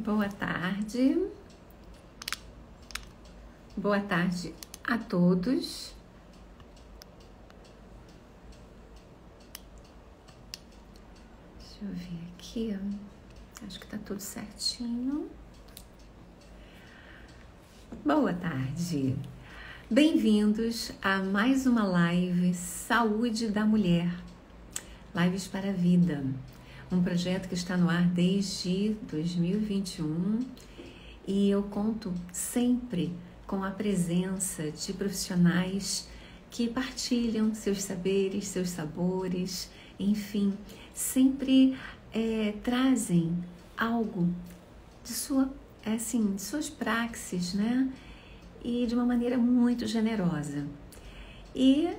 Boa tarde. Boa tarde a todos. Deixa eu ver aqui. Acho que tá tudo certinho. Boa tarde. Bem-vindos a mais uma live Saúde da Mulher. Lives para a Vida. Um projeto que está no ar desde 2021 e eu conto sempre com a presença de profissionais que partilham seus saberes, seus sabores, enfim, sempre trazem algo de de suas praxes, né? E de uma maneira muito generosa. E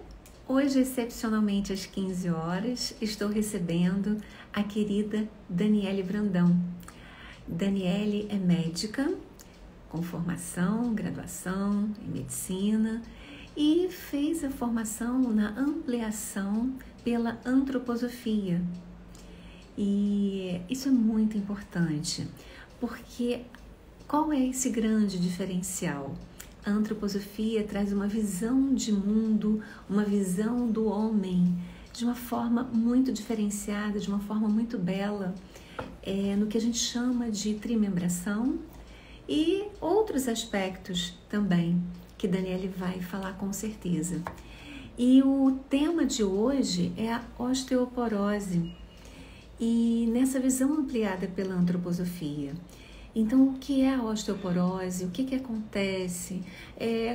hoje, excepcionalmente às 15 horas, estou recebendo a querida Daniele Brandão. Daniele é médica, com formação, graduação em medicina e fez a formação na ampliação pela antroposofia. E isso é muito importante, porque qual é esse grande diferencial? A antroposofia traz uma visão de mundo, uma visão do homem, de uma forma muito diferenciada, de uma forma muito bela, no que a gente chama de trimembração e outros aspectos também, que Daniele vai falar com certeza. E o tema de hoje é a osteoporose, e nessa visão ampliada pela antroposofia. Então, o que é a osteoporose? O que acontece?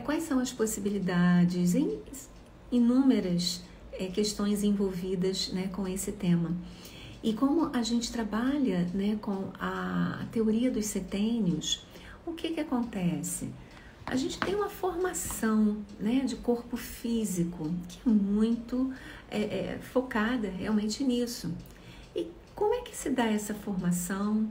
Quais são as possibilidades? Inúmeras questões envolvidas, né, com esse tema. E como a gente trabalha, né, com a teoria dos setênios, o que acontece? A gente tem uma formação, né, de corpo físico que é muito focada realmente nisso. E como é que se dá essa formação?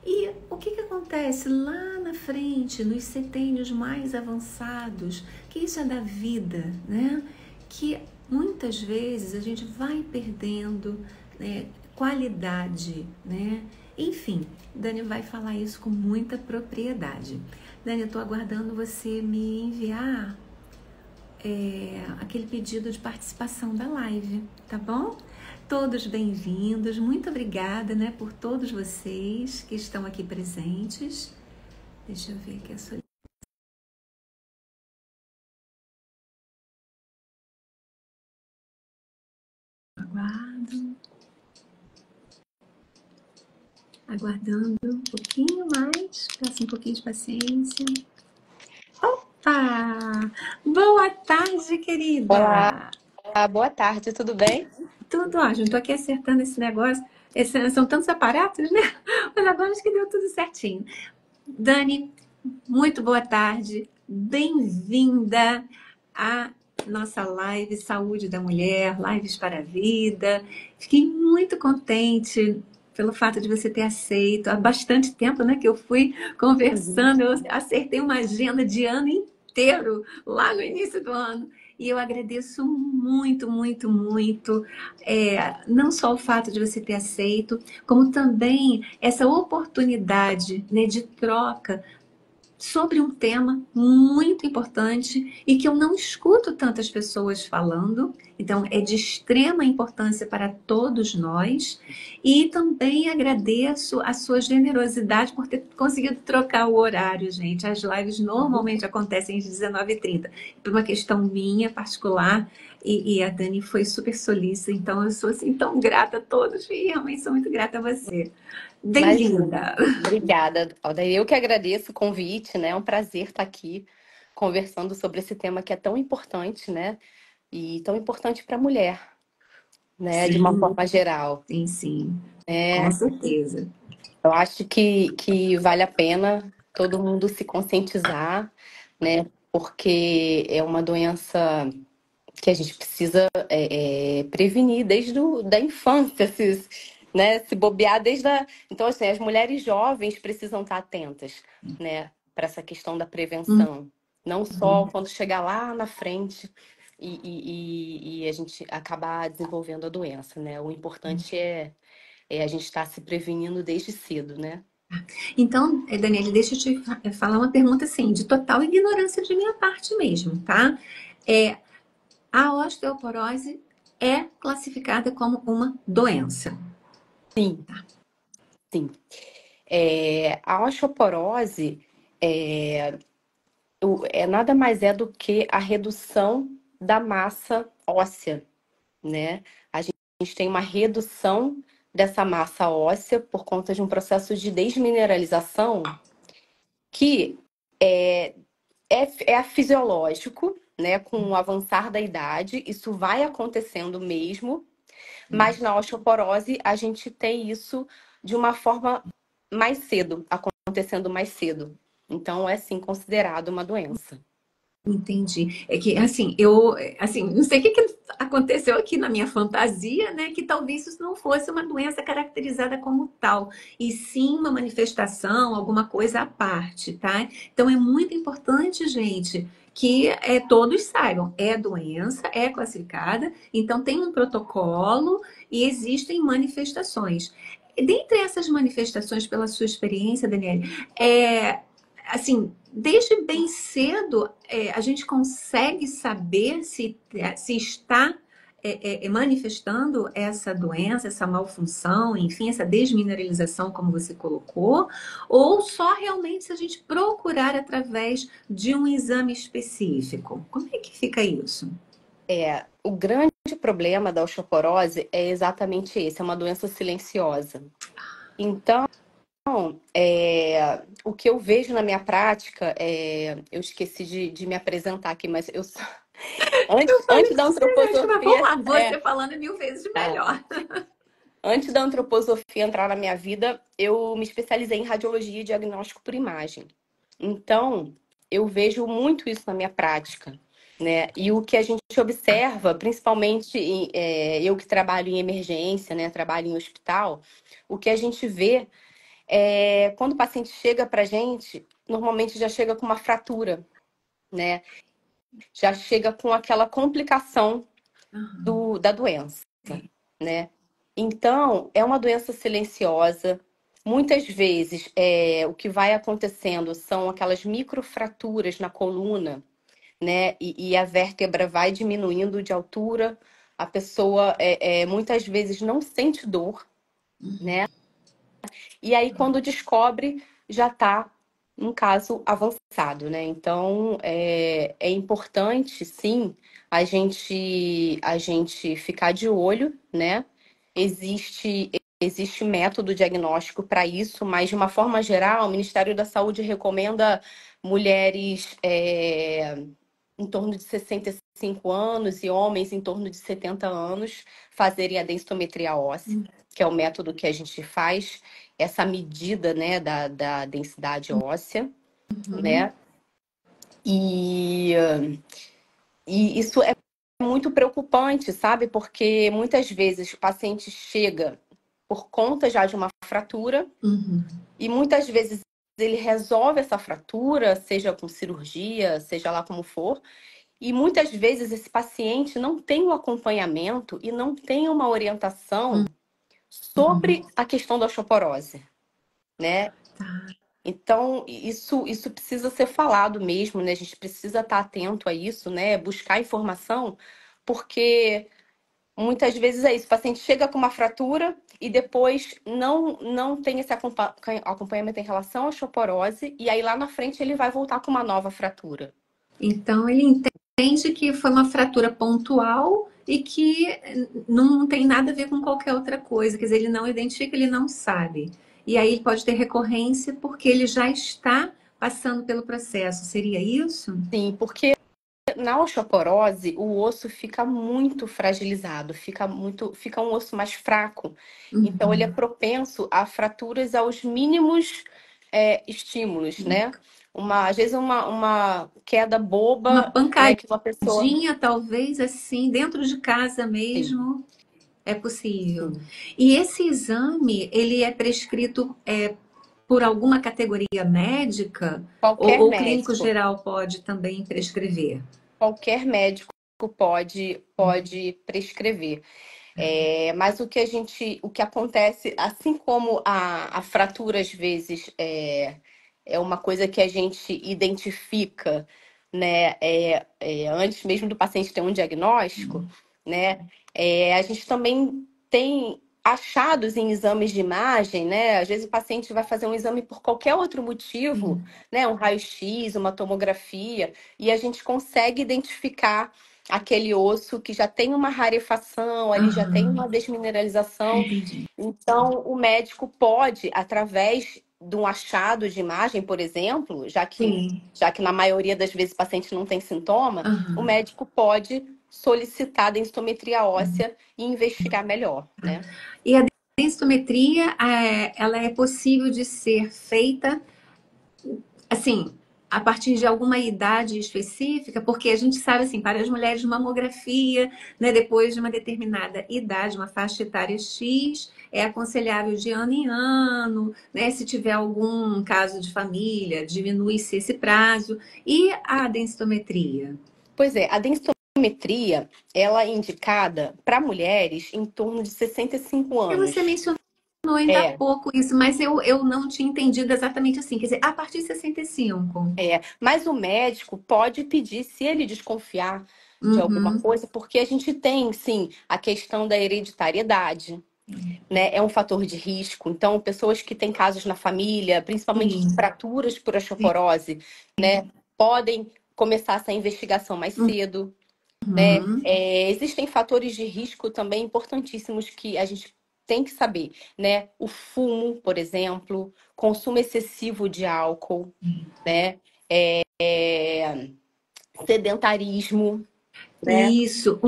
E o que acontece lá na frente, nos setênios mais avançados, que isso é da vida, né? Que muitas vezes a gente vai perdendo, né, qualidade, né? Enfim, Dani vai falar isso com muita propriedade. Dani, eu estou aguardando você me enviar aquele pedido de participação da live, tá bom? Todos bem-vindos, muito obrigada, né, por todos vocês que estão aqui presentes. Deixa eu ver aqui a sua... Aguardando um pouquinho mais, peço um pouquinho de paciência. Opa! Boa tarde, querida! Olá, boa tarde, tudo bem? Tudo ótimo, tô aqui acertando esse negócio. São tantos aparatos, né? Mas agora acho que deu tudo certinho. Dani, muito boa tarde, bem-vinda à nossa live Saúde da Mulher, Lives para a Vida. Fiquei muito contente pelo fato de você ter aceito. Há bastante tempo, né, que eu fui conversando, eu acertei uma agenda de ano inteiro, lá no início do ano. E eu agradeço muito, muito, muito, não só o fato de você ter aceito, como também essa oportunidade, né, de troca sobre um tema muito importante e que eu não escuto tantas pessoas falando. Então, é de extrema importância para todos nós. E também agradeço a sua generosidade por ter conseguido trocar o horário, gente. As lives normalmente acontecem às 19h30. Por uma questão minha particular, e a Dani foi super solícita, então eu sou assim tão grata a todos e realmente sou muito grata a você. Imagina. Bem-vinda! Obrigada, Alda. Eu que agradeço o convite, né? É um prazer estar aqui conversando sobre esse tema que é tão importante, né? E tão importante para a mulher, né? De uma Sim, forma geral. sim, sim, com É, certeza. eu acho que vale a pena todo mundo se conscientizar, né? Porque é uma doença que a gente precisa prevenir da infância, né, se bobear desde a... Então, assim, as mulheres jovens precisam estar atentas, né, para essa questão da prevenção. Não só quando chegar lá na frente e a gente acabar desenvolvendo a doença, né? O importante é a gente estar se prevenindo desde cedo, né? Então, Daniele, deixa eu te falar uma pergunta assim, de total ignorância de minha parte mesmo, tá? É, a osteoporose é classificada como uma doença. Sim, sim. A osteoporose nada mais é do que a redução da massa óssea, né? A gente tem uma redução dessa massa óssea por conta de um processo de desmineralização que é fisiológico, né? Com o avançar da idade, isso vai acontecendo mesmo, mas na osteoporose a gente tem isso de uma forma mais cedo, acontecendo mais cedo. Então é sim considerado uma doença. Entendi. É que, assim, eu, assim, não sei o que que aconteceu aqui na minha fantasia, né? Que talvez isso não fosse uma doença caracterizada como tal, e sim uma manifestação, alguma coisa à parte, tá? Então é muito importante, gente, que todos saibam, é doença, é classificada, então tem um protocolo e existem manifestações. Dentre essas manifestações, pela sua experiência, Daniele, assim, desde bem cedo, a gente consegue saber se está manifestando essa doença, essa malfunção, enfim, essa desmineralização, como você colocou, ou só realmente se a gente procurar através de um exame específico? Como é que fica isso? O grande problema da osteoporose é exatamente esse, é uma doença silenciosa. Então, o que eu vejo na minha prática, eu esqueci de me apresentar aqui, mas eu sou, Eu falei antes que da você mesmo, mas vamos antroposofia, lá, você falando 1000 vezes é, melhor. antes da antroposofia entrar na minha vida, eu me especializei em radiologia e diagnóstico por imagem. Então, eu vejo muito isso na minha prática, né? E o que a gente observa, principalmente eu que trabalho em emergência, né? Trabalho em hospital, o que a gente vê é quando o paciente chega pra gente, normalmente já chega com uma fratura, né? Já chega com aquela complicação da doença, né? Então, é uma doença silenciosa. Muitas vezes, o que vai acontecendo são aquelas microfraturas na coluna, né? E a vértebra vai diminuindo de altura. A pessoa, muitas vezes, não sente dor, né? E aí, quando descobre, já está um caso avançado, né? Então, é importante, sim, a gente ficar de olho, né? Existe método diagnóstico para isso, mas de uma forma geral, o Ministério da Saúde recomenda mulheres em torno de 65 anos e homens em torno de 70 anos fazerem a densitometria óssea, que é o método que a gente faz, essa medida, né, da densidade óssea, Uhum, né? E, e isso é muito preocupante, sabe? Porque muitas vezes o paciente chega por conta já de uma fratura uhum. e muitas vezes ele resolve essa fratura, seja com cirurgia, seja lá como for, e muitas vezes esse paciente não tem o acompanhamento e não tem uma orientação sobre a questão da osteoporose, né? Tá. Então, isso precisa ser falado mesmo, né? A gente precisa estar atento a isso, né? Buscar informação, porque muitas vezes é isso, o paciente chega com uma fratura e depois não tem esse acompanhamento em relação à osteoporose, e aí lá na frente ele vai voltar com uma nova fratura. Então, ele entende que foi uma fratura pontual e que não tem nada a ver com qualquer outra coisa. Quer dizer, ele não identifica, ele não sabe. E aí ele pode ter recorrência porque ele já está passando pelo processo. Seria isso? Sim, porque na osteoporose, o osso fica muito fragilizado, fica um osso mais fraco. Então, ele é Uhum. propenso a fraturas aos mínimos estímulos, né? Às vezes uma queda Uma boba, né? Que uma pessoa. pancadinha, talvez assim, dentro de casa Sim, mesmo, é possível. sim. E esse exame, ele é prescrito por alguma categoria médica Qualquer ou o clínico médico, geral pode também prescrever? qualquer médico pode prescrever. Mas o que acontece, assim como a fratura às vezes é uma coisa que a gente identifica, né, antes mesmo do paciente ter um diagnóstico, né, a gente também tem achados em exames de imagem, né? Às vezes o paciente vai fazer um exame por qualquer outro motivo, Sim. né, um raio-x, uma tomografia, e a gente consegue identificar aquele osso que já tem uma rarefação, ali já tem Aham. uma desmineralização. Entendi. Então, o médico pode, através de um achado de imagem, por exemplo, Sim. já que na maioria das vezes o paciente não tem sintoma, o Aham. médico pode solicitar a densitometria óssea e investigar melhor, né? E a densitometria, ela é possível de ser feita, assim, a partir de alguma idade específica, porque a gente sabe, assim, para as mulheres, mamografia, né, depois de uma determinada idade, uma faixa etária X, é aconselhável de ano em ano, né? Se tiver algum caso de família, diminui-se esse prazo. E a densitometria? Pois é, a densitometria, ela é indicada para mulheres em torno de 65 E você anos. mencionou ainda há É, pouco isso, mas eu não tinha entendido exatamente assim. Quer dizer, a partir de 65. Mas o médico pode pedir, se ele desconfiar de alguma Uhum. coisa, porque a gente tem, sim, a questão da hereditariedade, né? É um fator de risco. Então, pessoas que têm casos na família, principalmente de Sim. fraturas por osteoporose, né, podem começar essa investigação mais cedo, né? Uhum. Existem fatores de risco também importantíssimos que a gente tem que saber, né? O fumo, por exemplo, consumo excessivo de álcool, né? Sedentarismo, né? Isso.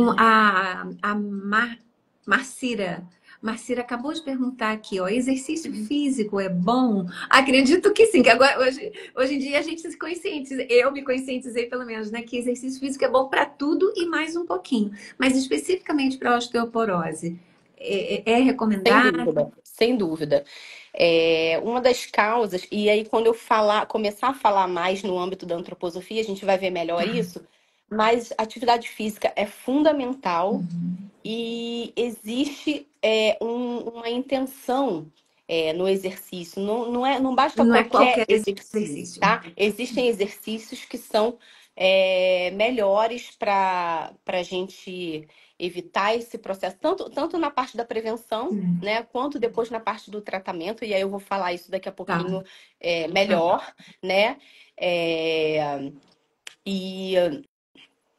Marcira. Marcira acabou de perguntar aqui, ó, exercício físico é bom? Acredito que sim, que agora hoje em dia a gente se conscientiza, eu me conscientizei pelo menos, né, que exercício físico é bom para tudo e mais um pouquinho, mas especificamente para osteoporose, é Sem recomendado? dúvida, sem dúvida. Uma das causas, e aí quando eu começar a falar mais no âmbito da antroposofia, a gente vai ver melhor isso, mas atividade física é fundamental e existe uma intenção no exercício. Não basta Não é qualquer qualquer exercício, exercício. tá? Existem exercícios que são melhores para a gente evitar esse processo, tanto na parte da prevenção, né, quanto depois na parte do tratamento, e aí eu vou falar isso daqui a Tá. pouquinho melhor, né? É, e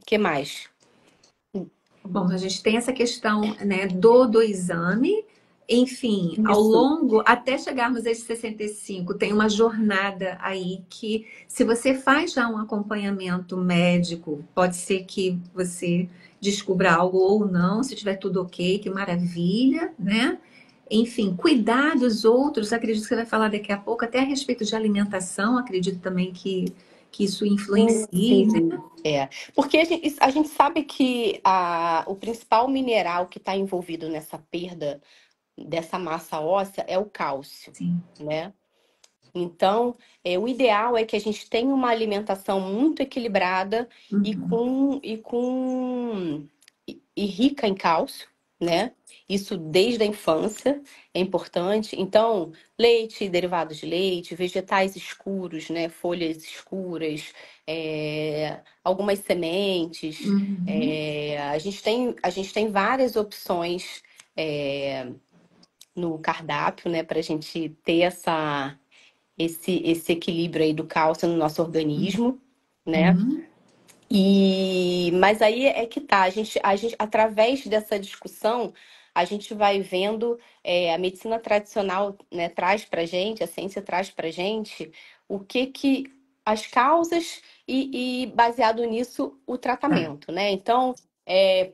que mais? Bom, a gente tem essa questão, né, do exame. Enfim, ao Isso. longo, até chegarmos a esses 65, tem uma jornada aí que, se você faz já um acompanhamento médico, pode ser que você descubra algo ou não, se tiver tudo ok, que maravilha, né? Enfim, cuidar dos outros, acredito que você vai falar daqui a pouco, até a respeito de alimentação, acredito também que isso influencie, Sim, né? porque a gente sabe que o principal mineral que está envolvido nessa perda dessa massa óssea é o cálcio, Sim. né? Então, o ideal é que a gente tenha uma alimentação muito equilibrada Uhum. e rica em cálcio, né? Isso desde a infância é importante. Então, leite, derivados de leite, vegetais escuros, né? Folhas escuras, algumas sementes. Uhum. A gente tem várias opções no cardápio, né? Para a gente ter esse equilíbrio aí do cálcio no nosso organismo, né? Uhum. Mas aí é que tá, através dessa discussão, a gente vai vendo, a medicina tradicional, né, traz pra gente, a ciência traz pra gente o que as causas e baseado nisso o Tá. tratamento, né? Então,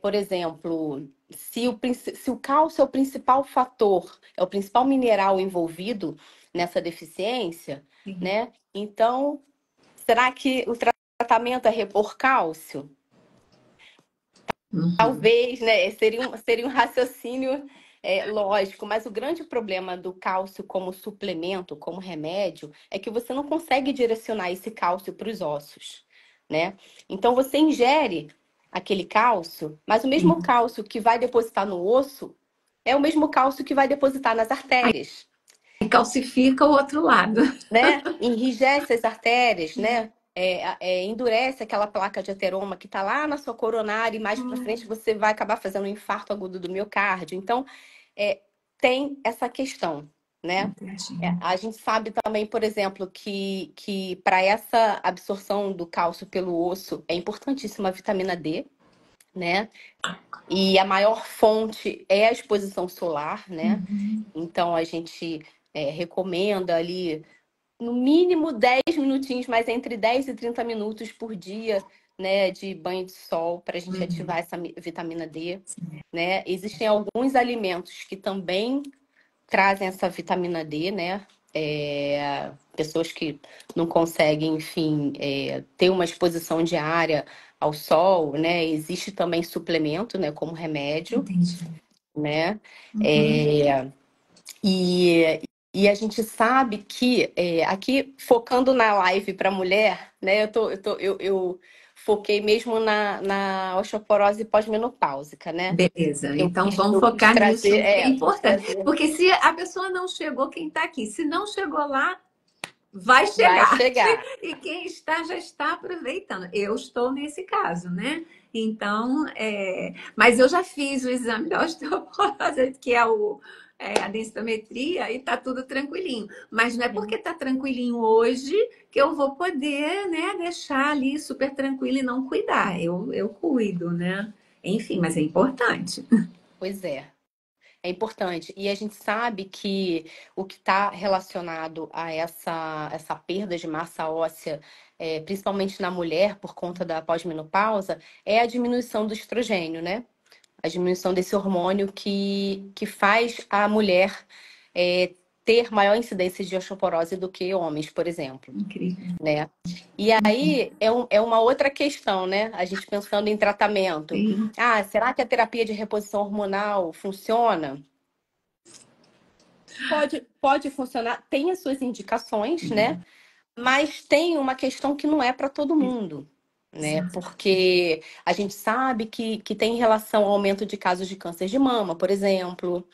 por exemplo, se o cálcio é o principal fator, é o principal mineral envolvido nessa deficiência, Sim. né? Então, será que o tratamento é repor cálcio? Uhum. Talvez, né? Seria um raciocínio lógico, mas o grande problema do cálcio como suplemento, como remédio, é que você não consegue direcionar esse cálcio para os ossos, né? Então você ingere aquele cálcio, mas o mesmo Sim. cálcio que vai depositar no osso é o mesmo cálcio que vai depositar nas artérias, E calcifica o outro lado. né? Enrijece as artérias, né? Endurece aquela placa de ateroma que está lá na sua coronária e mais para frente você vai acabar fazendo um infarto agudo do miocárdio. Então, é, tem essa questão, né? Entendi. A gente sabe também, por exemplo, que para essa absorção do cálcio pelo osso é importantíssima a vitamina D, né? E a maior fonte é a exposição solar, né? Uhum. Então a gente recomenda ali no mínimo 10 minutinhos, mas entre 10 e 30 minutos por dia, né, de banho de sol para a gente Uhum. ativar essa vitamina D, né? Existem alguns alimentos que também trazem essa vitamina D, né? Pessoas que não conseguem, enfim, ter uma exposição diária ao sol, né? Existe também suplemento, né, como remédio, Entendi. né? Uhum. É, e, e a gente sabe que, aqui, focando na live para mulher, né? Eu foquei mesmo na osteoporose pós-menopáusica, né? Beleza, Eu então quis, vamos eu quis focar trazer, nisso, que é quis importante. trazer. Porque se a pessoa não chegou, quem está aqui, se não chegou lá, vai Vai chegar. chegar. E quem está já está aproveitando. Eu estou nesse caso, né? Então, mas eu já fiz o exame da osteoporose, que é a densitometria, e tá tudo tranquilinho. Mas não é porque tá tranquilinho hoje que eu vou poder, né, deixar ali super tranquilo e não cuidar. Eu cuido, né? Enfim, mas é importante. Pois é. É importante. E a gente sabe que o que está relacionado a essa perda de massa óssea, principalmente na mulher, por conta da pós-menopausa, é a diminuição do estrogênio, né? A diminuição desse hormônio que faz a mulher ter maior incidência de osteoporose do que homens, por exemplo, Incrível. né? E aí é uma outra questão, né? A gente pensando em tratamento. Sim. Ah, será que a terapia de reposição hormonal funciona? Pode funcionar, tem as suas indicações, né? Mas tem uma questão que não é para todo mundo, né? Porque a gente sabe que tem relação ao aumento de casos de câncer de mama, por exemplo,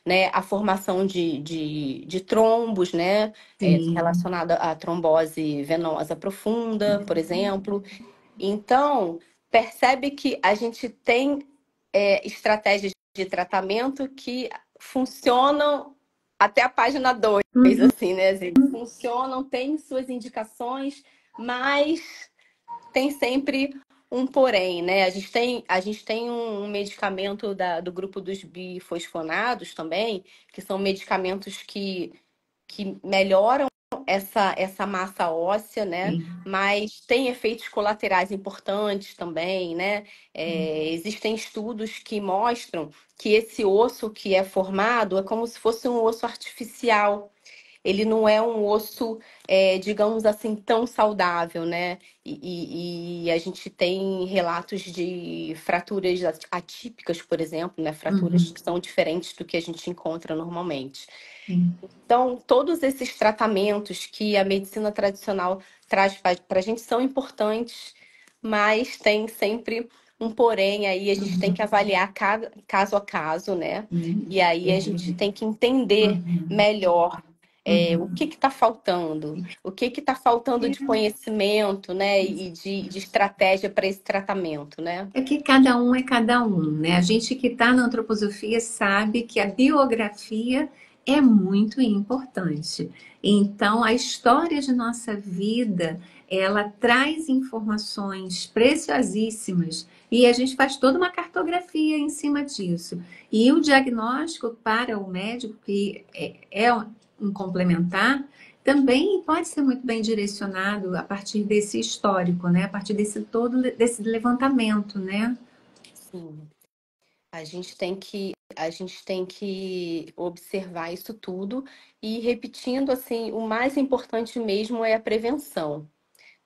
né? A formação de trombos, né? Sim. Relacionada à trombose venosa profunda, por exemplo. Então, percebe que a gente tem estratégias de tratamento que funcionam até a página 2, Uhum. assim, né? Assim, funcionam, têm suas indicações, mas tem sempre um porém, né? A gente tem um medicamento do grupo dos bifosfonados também, que são medicamentos que melhoram essa massa óssea, né? Sim. Mas tem efeitos colaterais importantes também, né? Existem estudos que mostram que esse osso que é formado é como se fosse um osso artificial. Ele não é um osso, digamos assim, tão saudável, né? E a gente tem relatos de fraturas atípicas, por exemplo, né? Fraturas Uhum. que são diferentes do que a gente encontra normalmente. Sim. Então, todos esses tratamentos que a medicina tradicional traz para a gente são importantes, mas tem sempre um porém aí, a gente tem que avaliar cada caso a caso, né? E aí a gente Entendi. tem que entender Uhum. melhor o Uhum. que está faltando, o que está faltando de conhecimento, né? E de estratégia para esse tratamento, né? É que cada um é cada um, né? A gente que está na antroposofia sabe que a biografia é muito importante. Então, a história de nossa vida, ela traz informações preciosíssimas e a gente faz toda uma cartografia em cima disso. E o diagnóstico para o médico, que é um complementar, também pode ser muito bem direcionado a partir desse histórico, né? A partir desse levantamento, né? Sim. A gente tem que observar isso tudo e repetindo assim, o mais importante mesmo é a prevenção,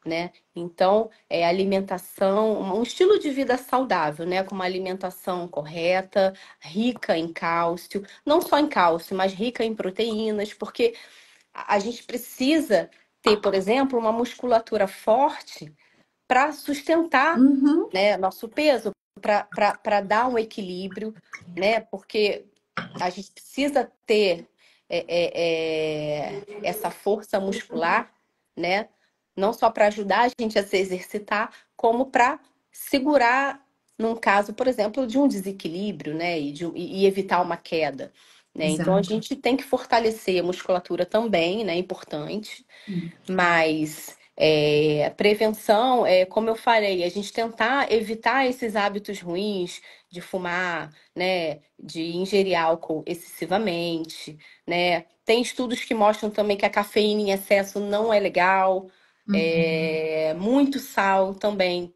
né? Então, alimentação, um estilo de vida saudável, né? Com uma alimentação correta, rica em cálcio, não só em cálcio, mas rica em proteínas, porque a gente precisa ter, por exemplo, uma musculatura forte para sustentar, Uhum. né, nosso peso, para dar um equilíbrio, né? Porque a gente precisa ter essa força muscular, né? Não só para ajudar a gente a se exercitar, como para segurar num caso, por exemplo, de um desequilíbrio, né? E evitar uma queda. Né? Então a Exato. gente tem que fortalecer a musculatura também, né? Importante. Mas prevenção, como eu falei, a gente tentar evitar esses hábitos ruins de fumar, né, de ingerir álcool excessivamente, né? Tem estudos que mostram também que a cafeína em excesso não é legal, muito sal também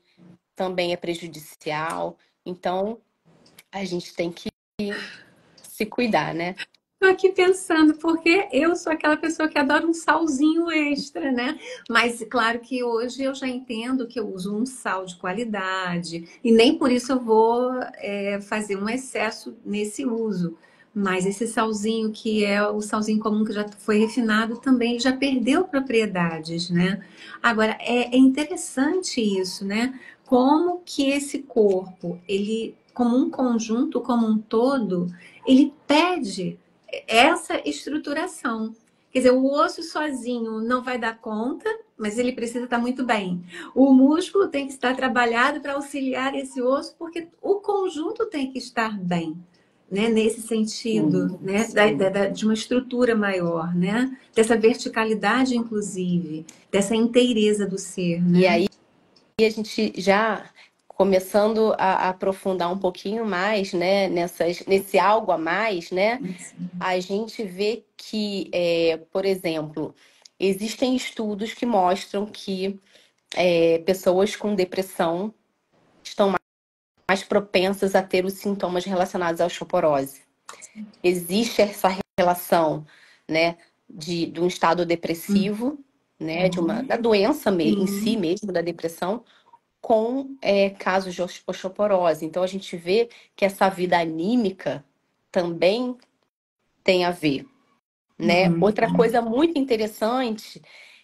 é prejudicial. Então, a gente tem que se cuidar, né? Tô aqui pensando, porque eu sou aquela pessoa que adora um salzinho extra, né? Mas claro que hoje eu já entendo que eu uso um sal de qualidade e nem por isso eu vou fazer um excesso nesse uso. Mas esse salzinho que é o salzinho comum que já foi refinado também já perdeu propriedades, né? Agora é interessante isso, né? Como que esse corpo, ele como um conjunto, como um todo, ele pede essa estruturação. Quer dizer, o osso sozinho não vai dar conta, mas ele precisa estar muito bem. O músculo tem que estar trabalhado para auxiliar esse osso, porque o conjunto tem que estar bem, né? Nesse sentido, Sim, né? De uma estrutura maior, né? Dessa verticalidade, inclusive, dessa inteireza do ser, E né? aí a gente já começando a aprofundar um pouquinho mais, né, nesse algo a mais, né, a gente vê que, por exemplo, existem estudos que mostram que pessoas com depressão estão mais propensas a ter os sintomas relacionados à osteoporose. Existe essa relação, né, de um estado depressivo, né, da doença em si Sim, mesmo, da depressão, com casos de osteoporose. Então, a gente vê que essa vida anímica também tem a ver, né? Outra coisa muito interessante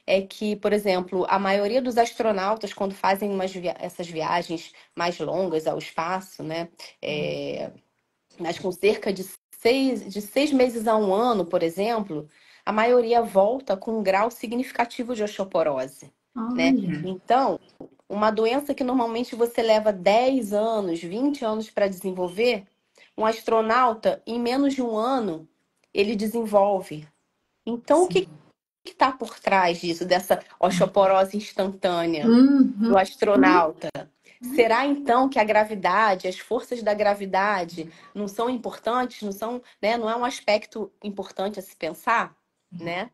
é que, por exemplo, a maioria dos astronautas, quando fazem essas viagens mais longas ao espaço, né? Mas com cerca de seis meses a um ano, por exemplo, a maioria volta com um grau significativo de osteoporose, né? olha, Então, uma doença que normalmente você leva 10 anos, 20 anos para desenvolver, um astronauta, em menos de um ano, ele desenvolve. Então, o que sim. está por trás disso, dessa osteoporose instantânea Uhum. do astronauta? Será então que a gravidade, as forças da gravidade não são importantes, não são, né, não é um aspecto importante a se pensar, né?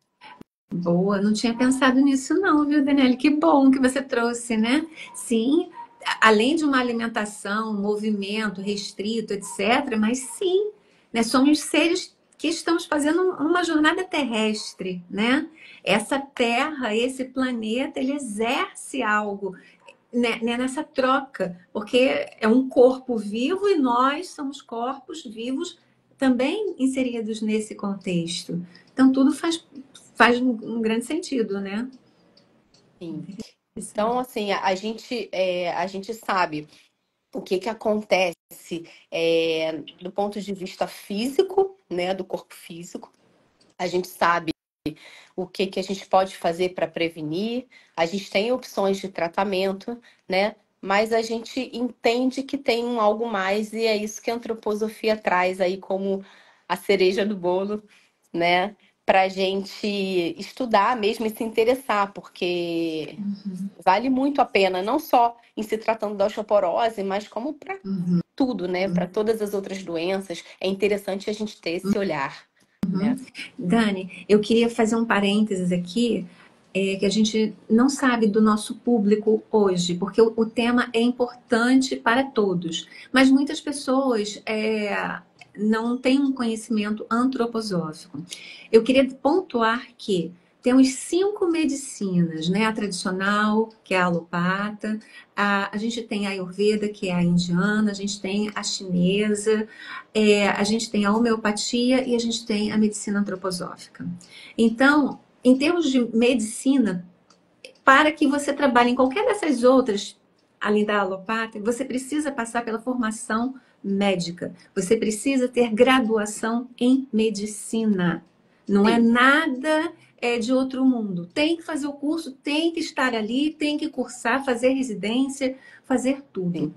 Boa, não tinha pensado nisso não, viu, Daniele? Que bom que você trouxe, né? Sim, além de uma alimentação, um movimento restrito, etc., mas sim, né, somos seres que estamos fazendo uma jornada terrestre, né? Essa Terra, esse planeta, ele exerce algo, né, nessa troca, porque é um corpo vivo e nós somos corpos vivos também inseridos nesse contexto. Então, tudo faz um grande sentido, né? Sim. Então, assim, a gente sabe o que que acontece do ponto de vista físico, né, do corpo físico. A gente sabe o que que a gente pode fazer para prevenir. A gente tem opções de tratamento, né? Mas a gente entende que tem um algo mais e é isso que a antroposofia traz aí como a cereja do bolo, né? Para a gente estudar mesmo e se interessar, porque vale muito a pena, não só em se tratando da osteoporose, mas como para tudo, né? Para todas as outras doenças. É interessante a gente ter esse olhar, né? Dani, eu queria fazer um parênteses aqui, que a gente não sabe do nosso público hoje, porque o tema é importante para todos, mas muitas pessoas não têm um conhecimento antroposófico. Eu queria pontuar que temos 5 medicinas, né? A tradicional, que é a alopata, a gente tem a Ayurveda, que é a indiana, a gente tem a chinesa, a gente tem a homeopatia e a gente tem a medicina antroposófica. Então, em termos de medicina, para que você trabalhe em qualquer dessas outras, além da alopata, você precisa passar pela formação médica. Você precisa ter graduação em medicina. Não é Sim, nada de outro mundo. Tem que fazer o curso, tem que estar ali, tem que cursar, fazer residência, fazer tudo. sim.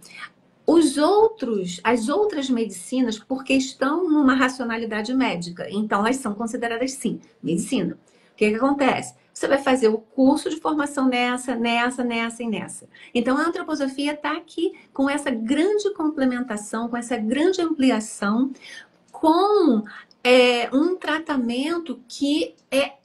As outras medicinas, porque estão numa racionalidade médica, então elas são consideradas sim, medicina. O que acontece? Você vai fazer o curso de formação nessa e nessa. Então a antroposofia está aqui com essa grande complementação, com essa grande ampliação, com um tratamento que é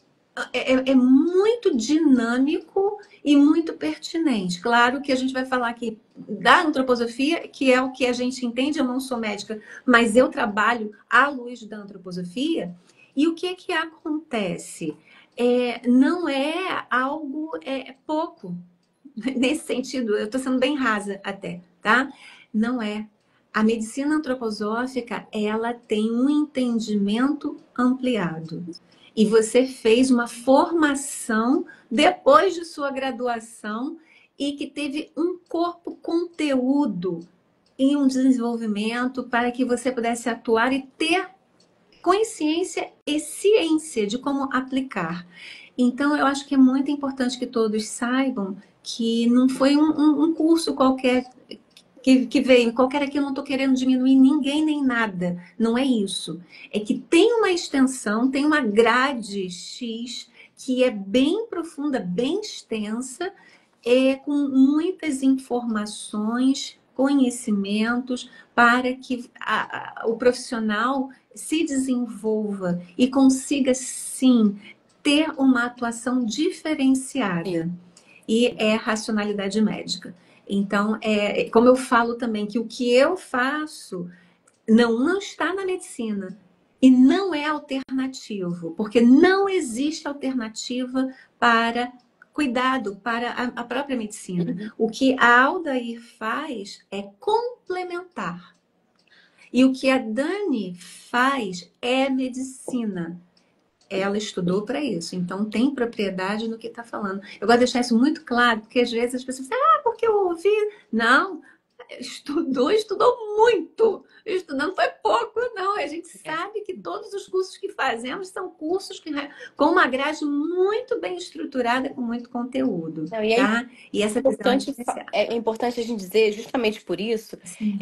muito dinâmico e muito pertinente. Claro que a gente vai falar aqui da antroposofia, que é o que a gente entende. Eu não sou médica, mas eu trabalho à luz da antroposofia. E o que acontece? Não é algo pouco. Nesse sentido, eu estou sendo bem rasa até, tá? Não é. A medicina antroposófica, ela tem um entendimento ampliado. E você fez uma formação depois de sua graduação e que teve um corpo conteúdo e um desenvolvimento para que você pudesse atuar e ter consciência e ciência de como aplicar. Então, eu acho que é muito importante que todos saibam que não foi um curso qualquer que veio, qualquer aqui, eu não estou querendo diminuir ninguém nem nada. Não é isso. É que tem uma extensão, tem uma grade X que é bem profunda, bem extensa, com muitas informações, conhecimentos, para que o profissional se desenvolva e consiga, sim, ter uma atuação diferenciada. Sim. E é racionalidade médica. Então, como eu falo também, que o que eu faço não está na medicina e não é alternativo, porque não existe alternativa para cuidado, para a própria medicina. Uhum. O que a Aldair faz é complementar. E o que a Dani faz é medicina. Ela estudou para isso, então tem propriedade no que está falando. Eu gosto de deixar isso muito claro, porque às vezes as pessoas dizem, porque eu ouvi. Não, estudou muito. Estudando foi pouco, não. A gente É. sabe que todos os cursos que fazemos são cursos com uma grade muito bem estruturada, com muito conteúdo, Não, e é tá? E essa visão é importante, diferenciada. é importante a gente dizer, justamente por isso, Sim.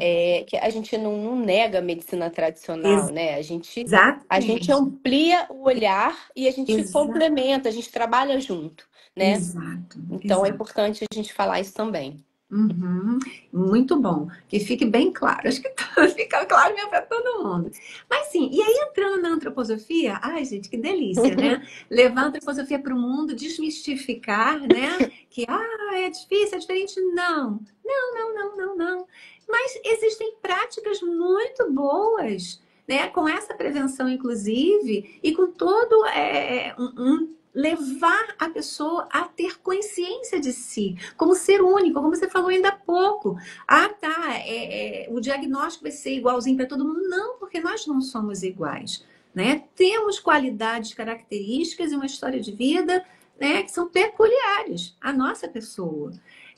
que a gente não nega a medicina tradicional, né? A gente Exatamente. amplia o olhar e a gente Exa complementa, a gente trabalha junto, né? exato, Então é exato. importante a gente falar isso também. Uhum, muito bom. Que fique bem claro. Acho que fica claro mesmo para todo mundo. Mas sim, e aí entrando na antroposofia, ai gente, que delícia, né? Levar a antroposofia para o mundo, desmistificar, né? Que é difícil, é diferente. Não, não, não, não, não, não. Mas existem práticas muito boas, né? Com essa prevenção, inclusive, e com todo levar a pessoa a ter consciência de si, como ser único, como você falou ainda há pouco. Tá, o diagnóstico vai ser igualzinho para todo mundo. Não, porque nós não somos iguais, né? Temos qualidades, características e uma história de vida, né, que são peculiares à nossa pessoa.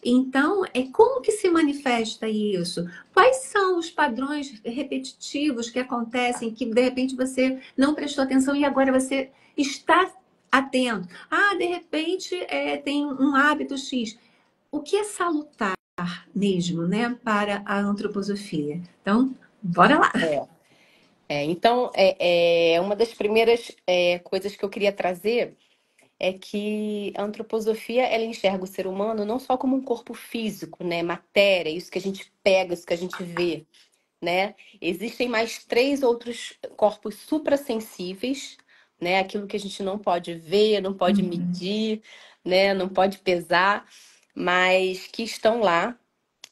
Então, como que se manifesta isso? Quais são os padrões repetitivos que acontecem que de repente você não prestou atenção e agora você está atento? De repente tem um hábito X. O que é salutar mesmo, né, para a antroposofia? Então, bora lá. Então, uma das primeiras coisas que eu queria trazer é que a antroposofia ela enxerga o ser humano não só como um corpo físico, né, matéria, isso que a gente pega, isso que a gente vê, né? Existem mais três outros corpos suprassensíveis, né? Aquilo que a gente não pode ver, não pode Uhum, medir, né? Não pode pesar, mas que estão lá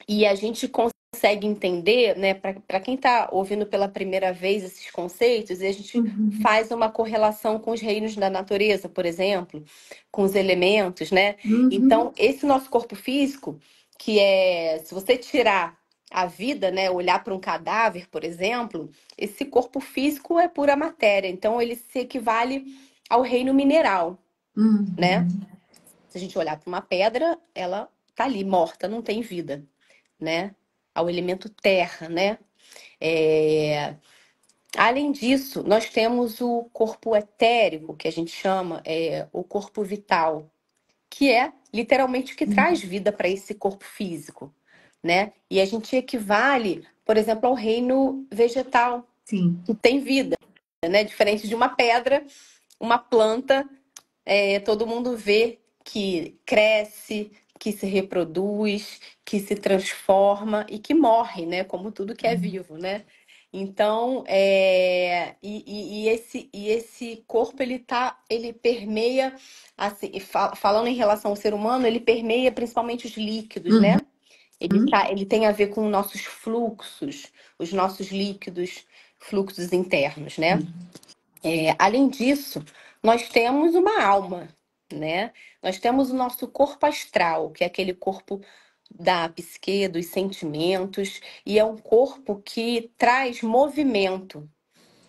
e a gente consegue entender, né? Para quem está ouvindo pela primeira vez esses conceitos, e a gente uhum, faz uma correlação com os reinos da natureza, por exemplo, com os elementos, né? uhum, Então, esse nosso corpo físico, que se você tirar a vida, né, olhar para um cadáver, por exemplo, esse corpo físico é pura matéria, então ele se equivale ao reino mineral, né? uhum. Se a gente olhar para uma pedra, ela tá ali morta, não tem vida, né? Ao elemento terra, né? É, Além disso, nós temos o corpo etérico, que a gente chama o corpo vital, que é literalmente o que traz vida para esse corpo físico, né? E a gente equivale, por exemplo, ao reino vegetal, Sim. que tem vida, né? Diferente de uma pedra, uma planta, todo mundo vê que cresce, que se reproduz, que se transforma e que morre, né? Como tudo que é vivo, né? Então, esse corpo ele permeia, assim, falando em relação ao ser humano, ele permeia principalmente os líquidos, Uhum. né? Ele tem a ver com nossos fluxos, os nossos líquidos, fluxos internos, né? Além disso, nós temos uma alma, né? Nós temos o nosso corpo astral, que é aquele corpo da psique, dos sentimentos, e é um corpo que traz movimento,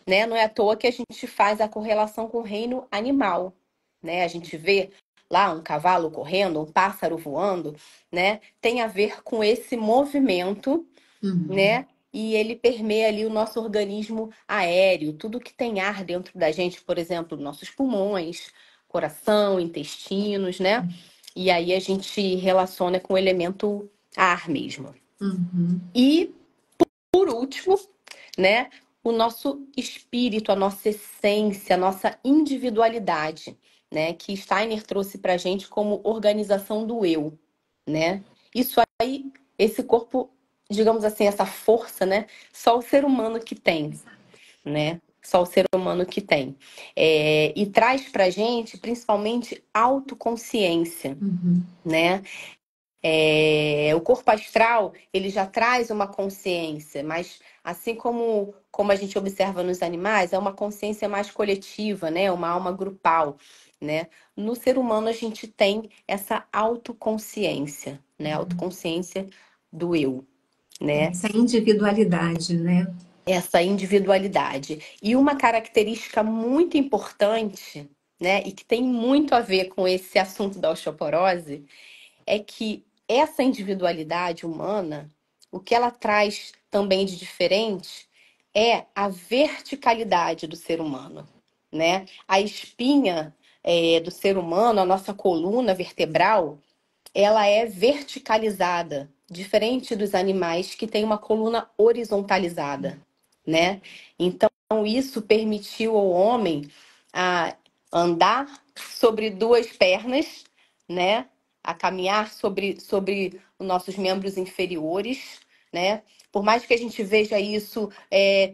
né? Não é à toa que a gente faz a correlação com o reino animal, né? A gente vê lá um cavalo correndo, um pássaro voando, né? Tem a ver com esse movimento, Uhum. né? E ele permeia ali o nosso organismo aéreo, tudo que tem ar dentro da gente, por exemplo, nossos pulmões, coração, intestinos, né? E aí a gente relaciona com o elemento ar mesmo. Uhum. E, por último, né, o nosso espírito, a nossa essência, a nossa individualidade, né, que Steiner trouxe para a gente como organização do eu, né? Isso aí, esse corpo, digamos assim, essa força, né, só o ser humano que tem, né? Só o ser humano que tem. E traz para a gente, principalmente, autoconsciência, Uhum. né? O corpo astral, ele já traz uma consciência, mas assim como a gente observa nos animais, é uma consciência mais coletiva, né? Uma alma grupal, né? No ser humano, a gente tem essa autoconsciência, né? Autoconsciência do eu, né? Essa individualidade, né? Essa individualidade. E uma característica muito importante, né? E que tem muito a ver com esse assunto da osteoporose, é que essa individualidade humana, o que ela traz também de diferente é a verticalidade do ser humano, né? A espinha do ser humano, a nossa coluna vertebral, ela é verticalizada, diferente dos animais que têm uma coluna horizontalizada, né? Então, isso permitiu ao homem a andar sobre duas pernas, né? A caminhar sobre os nossos membros inferiores, né? Por mais que a gente veja isso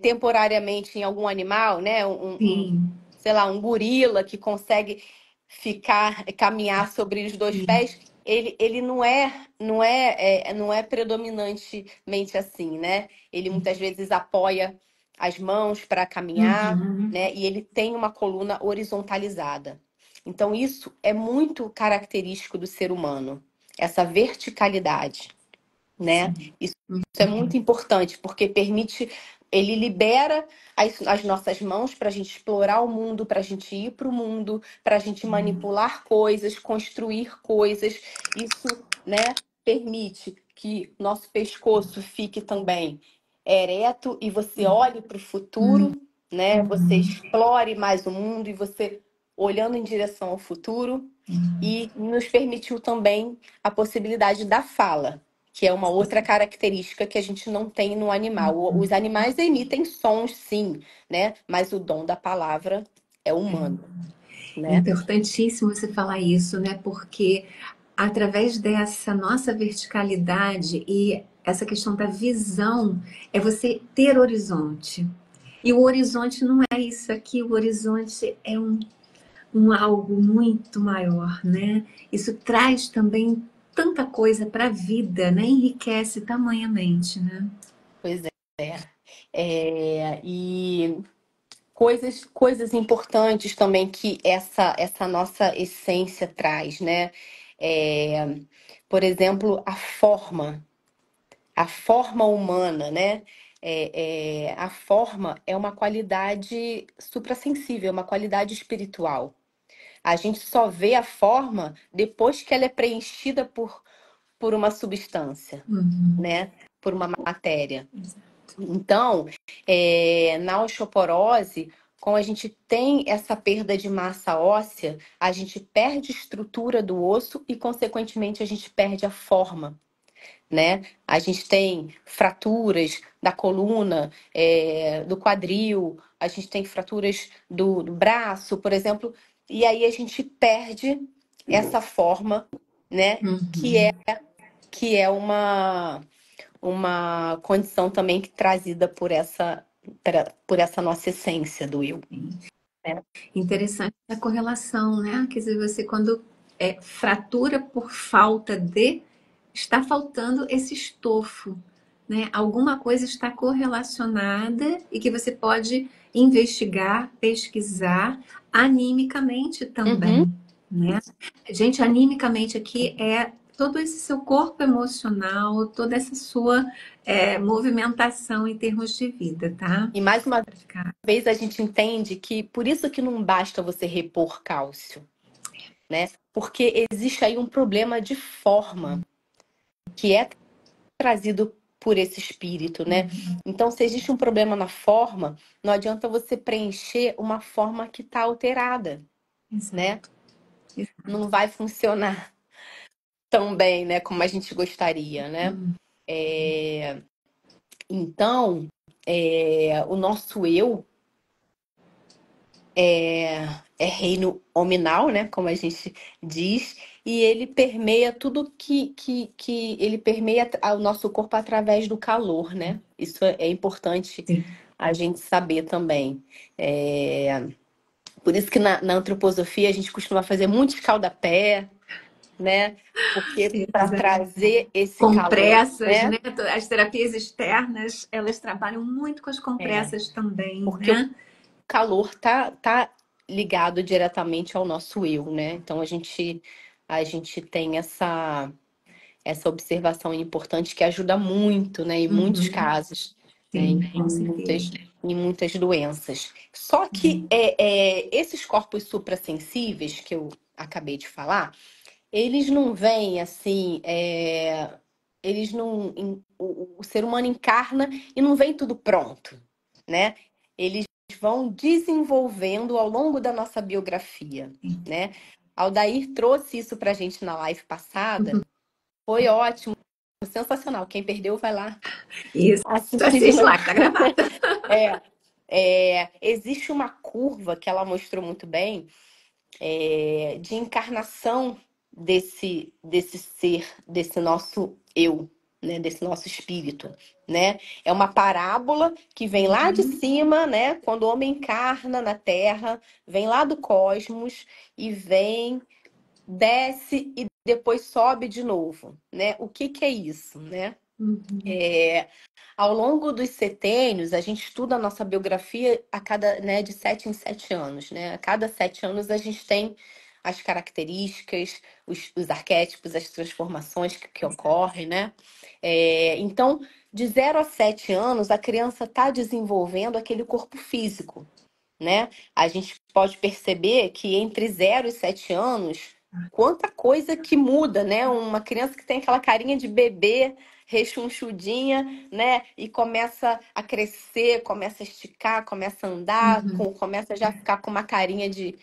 temporariamente em algum animal, né? Sim, Sei lá, um gorila que consegue caminhar sobre os dois sim. pés, ele não é predominantemente assim, né? Ele muitas vezes apoia as mãos para caminhar, Uhum. né? E ele tem uma coluna horizontalizada. Então, isso é muito característico do ser humano, essa verticalidade, né? Sim. Isso é muito importante, porque ele libera as nossas mãos para a gente explorar o mundo, para a gente ir para o mundo, para a gente manipular coisas, construir coisas. Isso, né, permite que nosso pescoço fique também ereto e você olhe para o futuro, né? Você Uhum. explore mais o mundo e você olhando em direção ao futuro. E nos permitiu também a possibilidade da fala, que é uma outra característica que a gente não tem no animal. Os animais emitem sons, sim, né? Mas o dom da palavra é humano, É né? importantíssimo você falar isso, né? Porque através dessa nossa verticalidade e essa questão da visão, é você ter horizonte. E o horizonte não é isso aqui, o horizonte é um algo muito maior, né? Isso traz também tanta coisa para a vida, né? Enriquece tamanhamente, né? Pois é. E coisas importantes também que essa nossa essência traz, né? É, por exemplo, a forma humana, né? A forma é uma qualidade suprassensível, é uma qualidade espiritual. A gente só vê a forma depois que ela é preenchida por uma substância, né? Por uma matéria. Então, na osteoporose, como a gente tem essa perda de massa óssea, a gente perde estrutura do osso e, consequentemente, a gente perde a forma, né? A gente tem fraturas da coluna, do quadril, a gente tem fraturas do braço, por exemplo, e aí a gente perde essa forma, né? Que é uma condição também trazida por essa nossa essência do eu. Interessante a correlação, né? Quer dizer, você quando fratura por falta de, está faltando esse estofo, né? Alguma coisa está correlacionada e que você pode investigar, pesquisar animicamente também, né? Gente, animicamente aqui é todo esse seu corpo emocional, toda essa sua movimentação em termos de vida, tá? E mais uma vez a gente entende que por isso que não basta você repor cálcio, né? Porque existe aí um problema de forma que é trazido por esse espírito, né? Então, se existe um problema na forma, não adianta você preencher uma forma que está alterada, né? Não vai funcionar tão bem, né, como a gente gostaria, né? Então, o nosso eu é reino hominal, né? Como a gente diz, e ele permeia tudo que ele permeia o nosso corpo através do calor, né? Isso é importante a gente saber também. Por isso que na antroposofia a gente costuma fazer muito escaldapé, né? Porque para trazer esse compressas, calor, né? As terapias externas, elas trabalham muito com as compressas também, porque né? o calor tá ligado diretamente ao nosso eu, né? Então a gente tem essa observação importante que ajuda muito, né? Em muitos casos, né? Sim, com certeza. Em muitas doenças. Só que esses corpos suprassensíveis que eu acabei de falar, eles não vêm assim, eles não, o ser humano encarna e não vem tudo pronto, né? Eles vão desenvolvendo ao longo da nossa biografia, né? Aldair trouxe isso pra gente na live passada. Foi ótimo, sensacional. Quem perdeu, vai lá Isso, assistir de assiste novo. lá, que tá gravado. Existe uma curva que ela mostrou muito bem, de encarnação desse ser, desse nosso eu, né? Desse nosso espírito, né? É uma parábola que vem lá de cima, né? Quando o homem encarna na Terra, vem lá do cosmos e vem, desce e depois sobe de novo, né? O que é isso, né? Ao longo dos setênios, a gente estuda a nossa biografia a cada, né, de 7 em 7 anos, né? A cada 7 anos a gente tem as características, os arquétipos, as transformações que ocorrem, né? Então, de 0 a 7 anos, a criança está desenvolvendo aquele corpo físico, né? A gente pode perceber que entre 0 e 7 anos, quanta coisa que muda, né? Uma criança que tem aquela carinha de bebê, rechonchudinha, né? E começa a crescer, começa a esticar, começa a andar, começa já a ficar com uma carinha de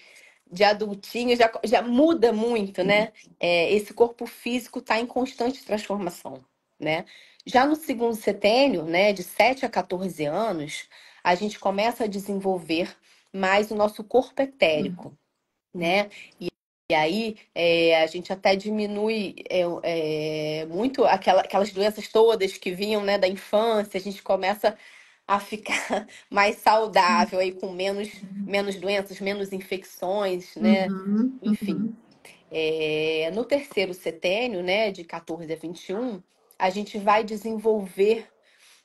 adultinho, já muda muito, né? Esse corpo físico está em constante transformação, né? Já no segundo setênio, né, de 7 a 14 anos, a gente começa a desenvolver mais o nosso corpo etérico, né? E aí a gente até diminui muito aquelas doenças todas que vinham, né, da infância, a gente começa a ficar mais saudável aí com menos doenças, menos infecções, né? Enfim. No terceiro setênio, né, de 14 a 21, a gente vai desenvolver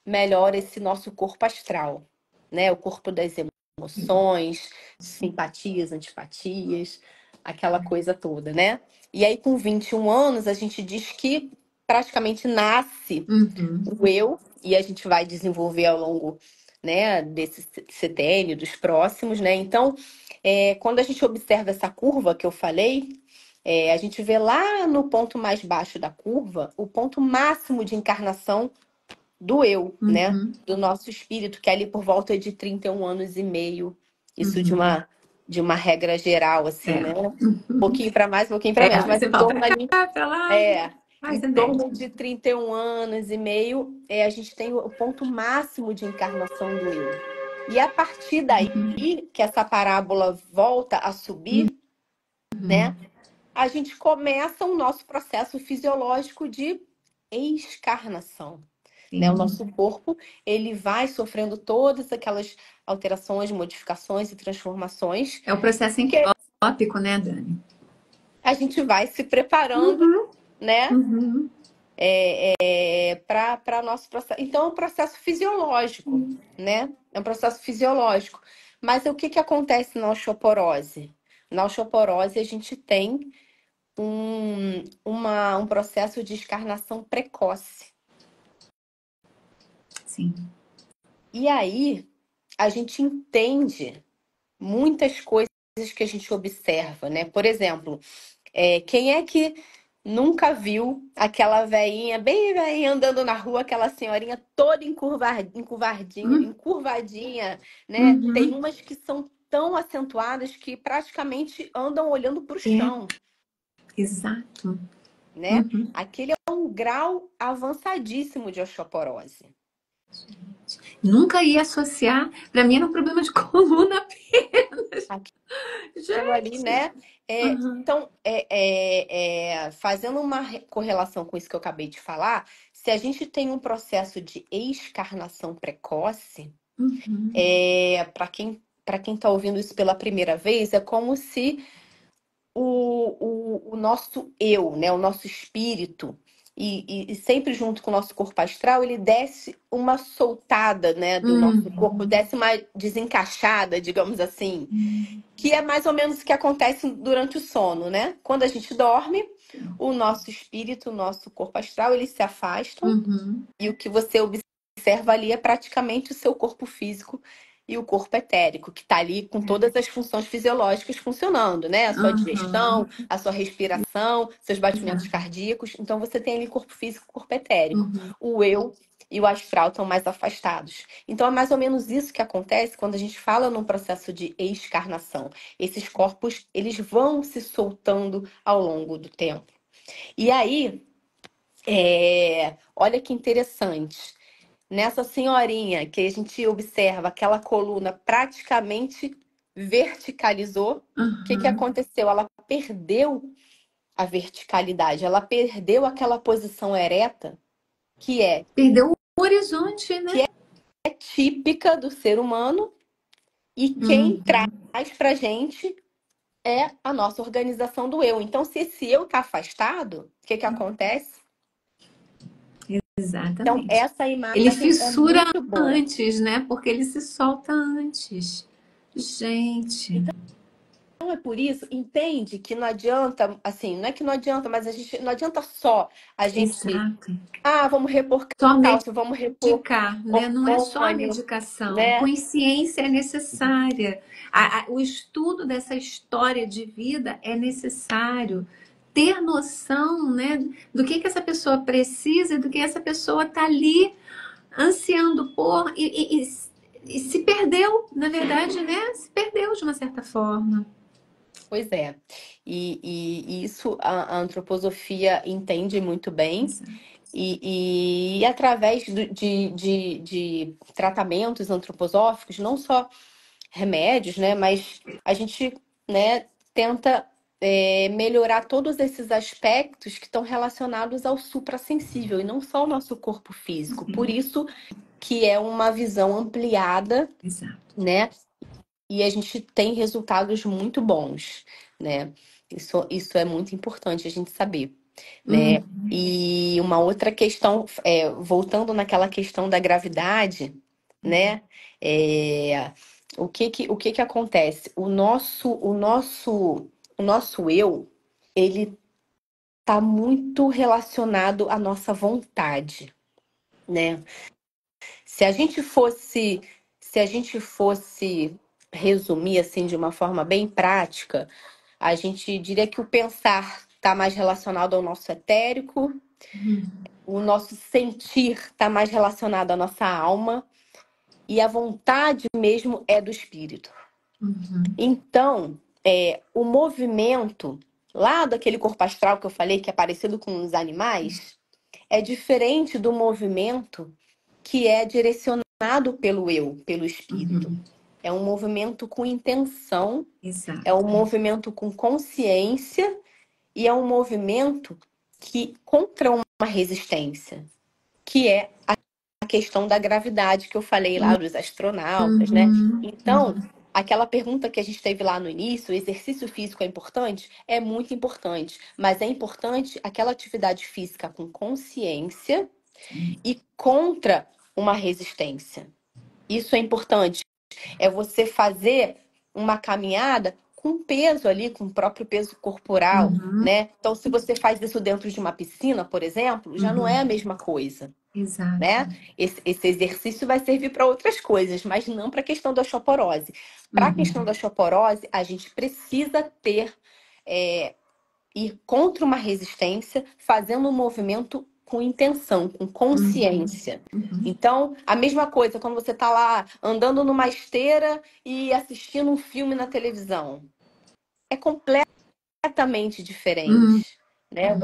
melhor esse nosso corpo astral, né? O corpo das emoções, simpatias, antipatias, aquela coisa toda, né? E aí, com 21 anos, a gente diz que praticamente nasce o eu, e a gente vai desenvolver ao longo, né, desse setênio, dos próximos, né? Então, Quando a gente observa essa curva que eu falei, a gente vê lá no ponto mais baixo da curva o ponto máximo de encarnação do eu, né? Uhum. Do nosso espírito, que é ali por volta de 31 anos e meio. Isso Uhum. de uma regra geral, assim, É. né? Um pouquinho para mais, um pouquinho para menos, É, mas você em fala torno pra ali, cá, pra lá, é, mais em ideias. torno de 31 anos e meio, a gente tem o ponto máximo de encarnação do eu. E a partir daí que essa parábola volta a subir, né? A gente começa o nosso processo fisiológico de excarnação, né? O Sim. nosso corpo, ele vai sofrendo todas aquelas alterações, modificações e transformações, É o processo porque entrópico, né, Dani? a gente vai se preparando, Uhum. né? Uhum. Para nosso processo. Então, é um processo fisiológico, né? É um processo fisiológico. Mas o que acontece na osteoporose? Na osteoporose, a gente tem um processo de escarnação precoce. Sim. E aí, a gente entende muitas coisas que a gente observa, né? Por exemplo, quem é que nunca viu aquela veinha, bem veinha, andando na rua, aquela senhorinha toda encurvadinha, né? Tem Uhum. umas que são tão acentuadas que praticamente andam olhando para o É, chão, exato. né? Uhum. Aquele é um grau avançadíssimo de osteoporose. Nunca ia associar, pra mim era um problema de coluna apenas. Aquilo ali, Gente. né? Uhum. Então, fazendo uma correlação com isso que eu acabei de falar, se a gente tem um processo de excarnação precoce, Uhum. para quem está ouvindo isso pela primeira vez, é como se o nosso eu, né, o nosso espírito, e sempre junto com o nosso corpo astral, ele desce uma soltada, né, do nosso corpo, Uhum. desce uma desencaixada, digamos assim, que é mais ou menos o que acontece durante o sono, né? Quando a gente dorme, o nosso espírito, o nosso corpo astral, eles se afastam Uhum. e o que você observa ali é praticamente o seu corpo físico e o corpo etérico, que está ali com todas as funções fisiológicas funcionando, né? A sua Uhum. digestão, a sua respiração, seus batimentos Exato. cardíacos. Então você tem ali corpo físico e corpo etérico. Uhum. O eu e o astral estão mais afastados. Então é mais ou menos isso que acontece quando a gente fala num processo de excarnação. Esses corpos, eles vão se soltando ao longo do tempo. E aí, olha que interessante. Nessa senhorinha que a gente observa aquela coluna praticamente verticalizou, o que Uhum. aconteceu? Ela perdeu a verticalidade, ela perdeu aquela posição ereta Perdeu o horizonte, né? que é típica do ser humano e quem Uhum. traz pra gente é a nossa organização do eu. Então, se esse eu está afastado, o que acontece? Então, Exatamente. essa Ele imagem é fissura muito boa. antes, né? Porque ele se solta antes. Gente. Então é por isso, entende que não adianta, assim, não é que não adianta, mas a gente não adianta só a gente, Exato. vamos repor Só cálcio, vamos repor medicar, né? Não é só a hormônio, medicação. né? Consciência é necessária. O estudo dessa história de vida é necessário. Ter noção, né, do que essa pessoa precisa e do que essa pessoa está ali ansiando por e se perdeu, na verdade, né? Se perdeu de uma certa forma. Pois é. E isso a antroposofia entende muito bem. Exato. E através de tratamentos antroposóficos, não só remédios, né? Mas a gente, né, tenta melhorar todos esses aspectos que estão relacionados ao suprassensível e não só o nosso corpo físico. Por isso que é uma visão ampliada, Exato. né? E a gente tem resultados muito bons, né? Isso é muito importante a gente saber, né? Hum, E uma outra questão, voltando naquela questão da gravidade, né? É, o que que acontece? O nosso eu, ele tá muito relacionado à nossa vontade, né? Se a gente fosse resumir assim de uma forma bem prática, a gente diria que o pensar está mais relacionado ao nosso etérico, Uhum. o nosso sentir está mais relacionado à nossa alma e a vontade mesmo é do espírito. Uhum. Então, o movimento lá daquele corpo astral que eu falei que é parecido com os animais é diferente do movimento que é direcionado pelo eu, pelo espírito. Uhum. É um movimento com intenção, é um Exato. movimento com consciência e é um movimento que contra uma resistência, que é a questão da gravidade que eu falei lá dos astronautas, né? Uhum. Então, Uhum. aquela pergunta que a gente teve lá no início, o exercício físico é importante? É muito importante, mas é importante aquela atividade física com consciência Sim. e contra uma resistência. Isso é importante. É você fazer uma caminhada com peso ali, com o próprio peso corporal, Uhum. né? Então, se você faz isso dentro de uma piscina, por exemplo, já não é a Uhum. mesma coisa, Exato. né? Esse exercício vai servir para outras coisas, mas não para a questão da osteoporose. Para a questão Uhum. da osteoporose, a gente precisa ter é, ir contra uma resistência, fazendo um movimento com intenção, com Uhum. consciência. Uhum. Então, a mesma coisa quando você está lá andando numa esteira e assistindo um filme na televisão. É completamente Uhum. diferente, né?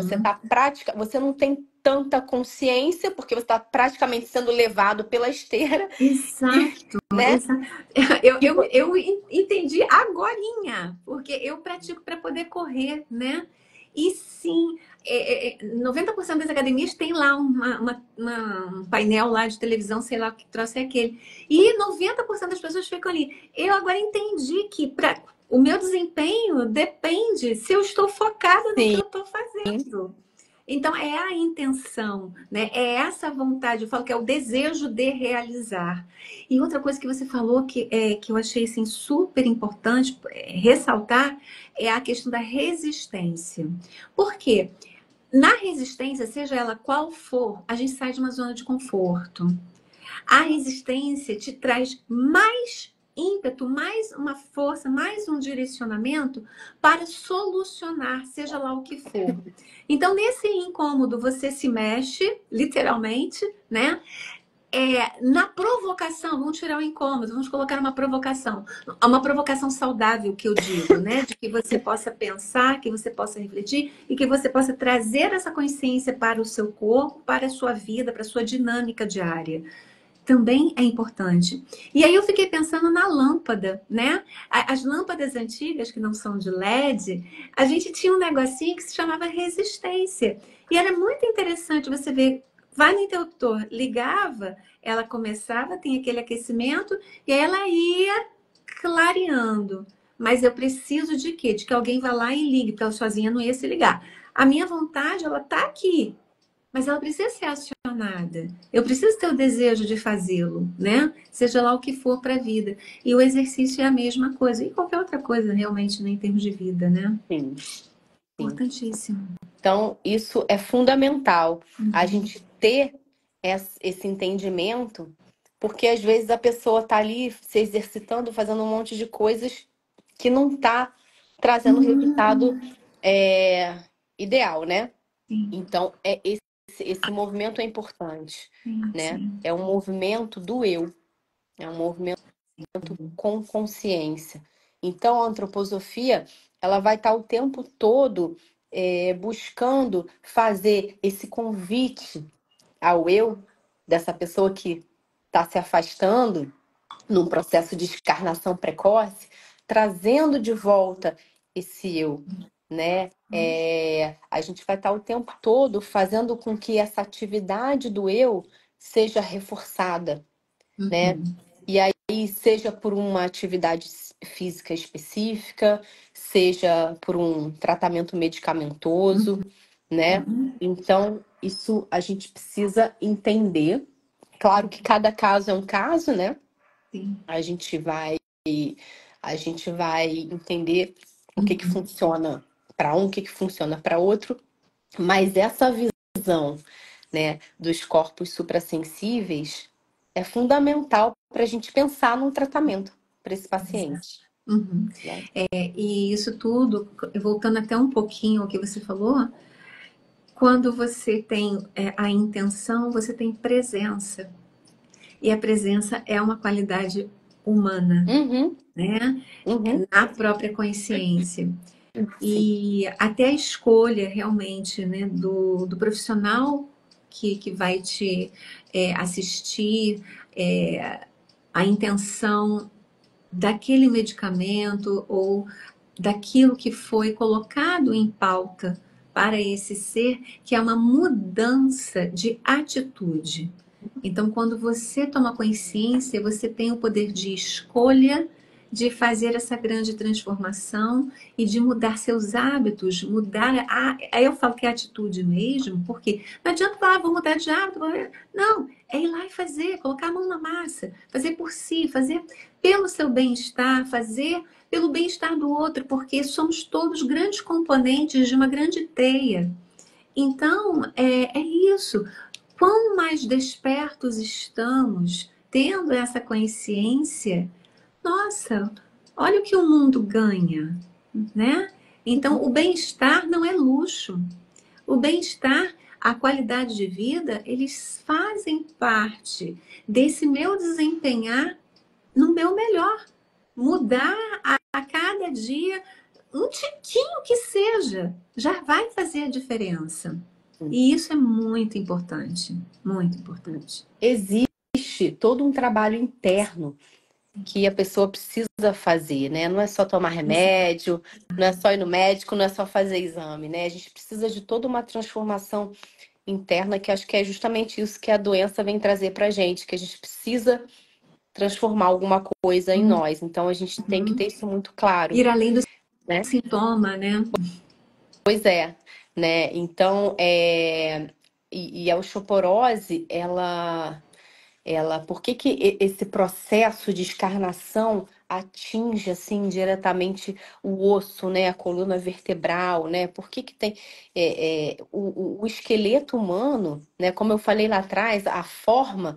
Você não tem tanta consciência porque você está praticamente sendo levado pela esteira, Exato, né? exato. Eu, E, eu, eu entendi agorinha, porque eu pratico para poder correr, né? E sim, 90% das academias tem lá um painel lá de televisão, sei lá o que troço é aquele. E 90% das pessoas ficam ali. Eu agora entendi que o meu desempenho depende se eu estou focada no que sim, eu estou fazendo. Então, é a intenção, né? É essa vontade, eu falo que é o desejo de realizar. E outra coisa que você falou que eu achei assim, super importante ressaltar é a questão da resistência. Por quê? Na resistência, seja ela qual for, a gente sai de uma zona de conforto. A resistência te traz mais ímpeto, mais uma força, mais um direcionamento para solucionar, seja lá o que for. Então, nesse incômodo, você se mexe, literalmente, né? Na provocação, vamos tirar o incômodo, vamos colocar uma provocação saudável que eu digo, né? De que você possa pensar, que você possa refletir e que você possa trazer essa consciência para o seu corpo, para a sua vida, para a sua dinâmica diária também é importante. E aí eu fiquei pensando na lâmpada, né? As lâmpadas antigas, que não são de LED, a gente tinha um negocinho que se chamava resistência. E era muito interessante você ver, vai no interruptor, ligava, ela começava, tem aquele aquecimento, e aí ela ia clareando. Mas eu preciso de quê? De que alguém vá lá e ligue, porque ela sozinha não ia se ligar. A minha vontade, ela tá aqui, mas ela precisa ser acionada. Eu preciso ter o desejo de fazê-lo, né? Seja lá o que for para a vida. E o exercício é a mesma coisa. E qualquer outra coisa, realmente, né, em termos de vida, né? sim, sim. Importantíssimo. Então, isso é fundamental, a Uhum. gente ter esse entendimento, porque às vezes a pessoa está ali se exercitando, fazendo um monte de coisas que não está trazendo o resultado Uhum. ideal, né? Sim, Então, esse movimento é importante, sim, né? sim. É um movimento do eu, é um movimento com consciência. Então, a antroposofia, ela vai estar o tempo todo buscando fazer esse convite ao eu dessa pessoa que está se afastando num processo de descarnação precoce, trazendo de volta esse eu, né? A gente vai estar o tempo todo fazendo com que essa atividade do eu seja reforçada, né? Uhum. E aí, seja por uma atividade física específica, seja por um tratamento medicamentoso, né? Uhum. Então, isso a gente precisa entender. Claro que cada caso é um caso, né? Sim. A gente vai, a gente vai entender o que que Uhum. funciona para um, o que que funciona para outro, mas essa visão, né, dos corpos suprassensíveis é fundamental para a gente pensar num tratamento. para esse paciente, Uhum. né? E isso tudo, voltando até um pouquinho ao que você falou, quando você tem a intenção, você tem presença. E a presença é uma qualidade humana, Uhum, né? uhum, Na própria consciência. sim. E até a escolha realmente, né, do profissional que vai te assistir, a intenção daquele medicamento ou daquilo que foi colocado em pauta para esse ser, que é uma mudança de atitude. Então, quando você toma consciência, você tem o poder de escolha de fazer essa grande transformação e de mudar seus hábitos, mudar aí eu falo que é atitude mesmo, porque não adianta falar, vou mudar de hábito. Não, é ir lá e fazer, colocar a mão na massa, fazer por si, fazer pelo seu bem-estar, fazer pelo bem-estar do outro, porque somos todos grandes componentes de uma grande teia. Então, é isso. Quão mais despertos estamos, tendo essa consciência, nossa, olha o que o mundo ganha, né? Então, o bem-estar não é luxo. O bem-estar, a qualidade de vida, eles fazem parte desse meu desempenhar no meu melhor. Mudar a cada dia, um tiquinho que seja, já vai fazer a diferença. E isso é muito importante, muito importante. Existe todo um trabalho interno que a pessoa precisa fazer, né? Não é só tomar remédio, não é só ir no médico, não é só fazer exame, né? A gente precisa de toda uma transformação interna, que acho que é justamente isso que a doença vem trazer pra gente, que a gente precisa transformar alguma coisa em nós. Então a gente tem que ter isso muito claro, Ir além do né? sintoma, né? Pois é, né? Então, e a osteoporose, por que que esse processo de escarnação atinge assim diretamente o osso, né, a coluna vertebral, né? Por que que tem o esqueleto humano, né? Como eu falei lá atrás, a forma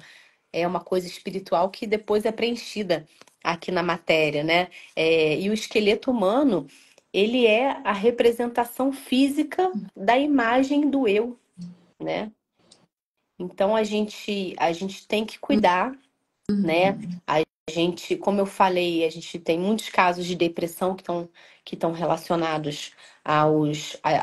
é uma coisa espiritual que depois é preenchida aqui na matéria, né? E o esqueleto humano, ele é a representação física da imagem do eu, né? Então a gente tem que cuidar, né? A gente, como eu falei, a gente tem muitos casos de depressão que estão relacionados a